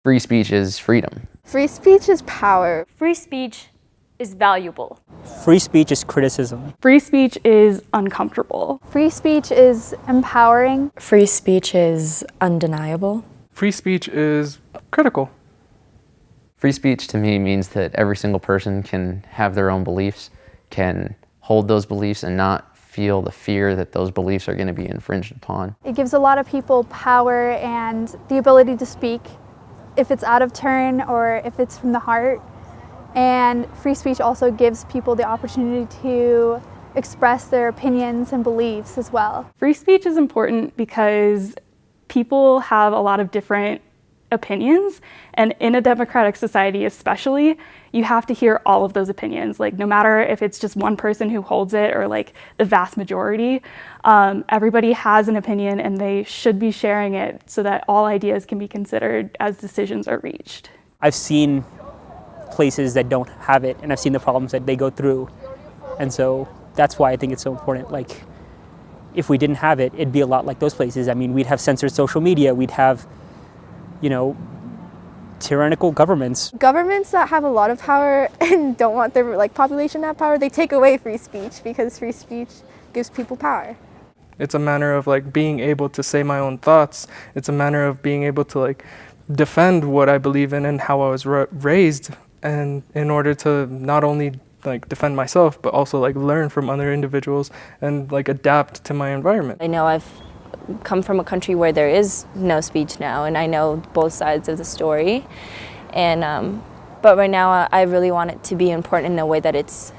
Free speech is freedom. Free speech is power. Free speech is valuable. Free speech is criticism. Free speech is uncomfortable. Free speech is empowering. Free speech is undeniable. Free speech is critical. Free speech to me means that every single person can have their own beliefs, can hold those beliefs and not feel the fear that those beliefs are going to be infringed upon. It gives a lot of people power and the ability to speak if it's out of turn or if it's from the heart. And free speech also gives people the opportunity to express their opinions and beliefs as well. Free speech is important because people have a lot of different opinions, and in a democratic society especially, you have to hear all of those opinions, like no matter if it's just one person who holds it or like the vast majority. Everybody has an opinion and they should be sharing it so that all ideas can be considered as decisions are reached. I've seen places that don't have it, and I've seen the problems that they go through, and so that's why I think it's so important. Like, if we didn't have it, it'd be a lot like those places. I mean, we'd have censored social media, we'd have, tyrannical governments. Governments that have a lot of power and don't want their population to have power, they take away free speech because free speech gives people power. It's a matter of being able to say my own thoughts. It's a matter of being able to defend what I believe in and how I was raised, and in order to not only defend myself but also learn from other individuals and adapt to my environment. I know I've come from a country where there is no speech now, and I know both sides of the story. And but right now I really want it to be important in a way that it's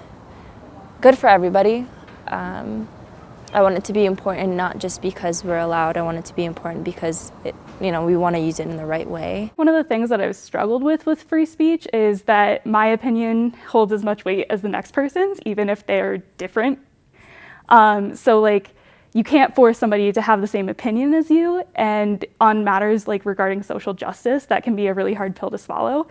good for everybody. I want it to be important not just because we're allowed. I want it to be important because we want to use it in the right way. One of the things that I've struggled with free speech is that my opinion holds as much weight as the next person's, even if they're different. You can't force somebody to have the same opinion as you, and on matters regarding social justice, that can be a really hard pill to swallow,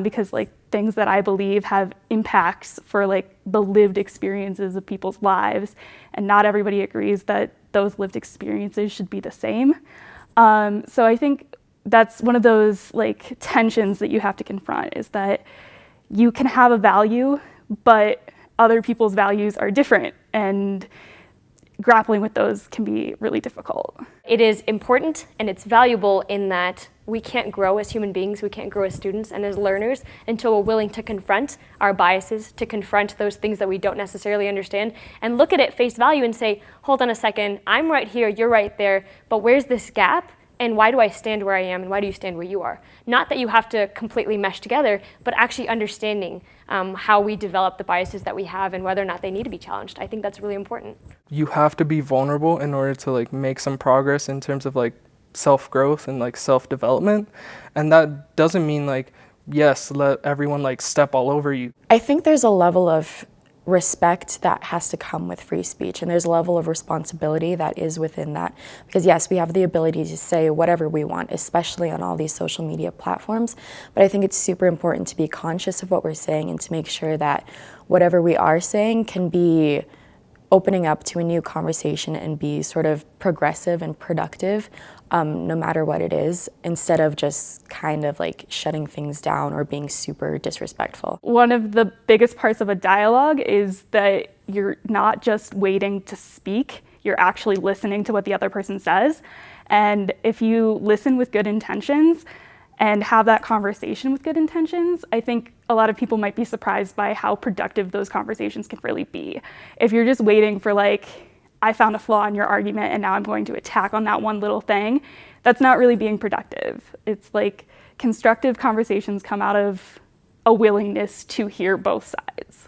because things that I believe have impacts for the lived experiences of people's lives, and not everybody agrees that those lived experiences should be the same. So I think that's one of those tensions that you have to confront, is that you can have a value, but other people's values are different, and grappling with those can be really difficult. It is important and it's valuable in that we can't grow as human beings, we can't grow as students and as learners until we're willing to confront our biases, to confront those things that we don't necessarily understand, and look at it face value and say, hold on a second, I'm right here, you're right there, but where's this gap? And why do I stand where I am, and why do you stand where you are? Not that you have to completely mesh together, but actually understanding how we develop the biases that we have and whether or not they need to be challenged. I think that's really important. You have to be vulnerable in order to make some progress in terms of self-growth and self-development. And that doesn't mean yes, let everyone step all over you. I think there's a level of respect that has to come with free speech, and there's a level of responsibility that is within that, because yes, we have the ability to say whatever we want, especially on all these social media platforms, but I think it's super important to be conscious of what we're saying and to make sure that whatever we are saying can be opening up to a new conversation and be sort of progressive and productive, no matter what it is, instead of just kind of shutting things down or being super disrespectful. One of the biggest parts of a dialogue is that you're not just waiting to speak, you're actually listening to what the other person says. And if you listen with good intentions and have that conversation with good intentions, I think a lot of people might be surprised by how productive those conversations can really be. If you're just waiting for I found a flaw in your argument and now I'm going to attack on that one little thing, that's not really being productive. It's constructive conversations come out of a willingness to hear both sides.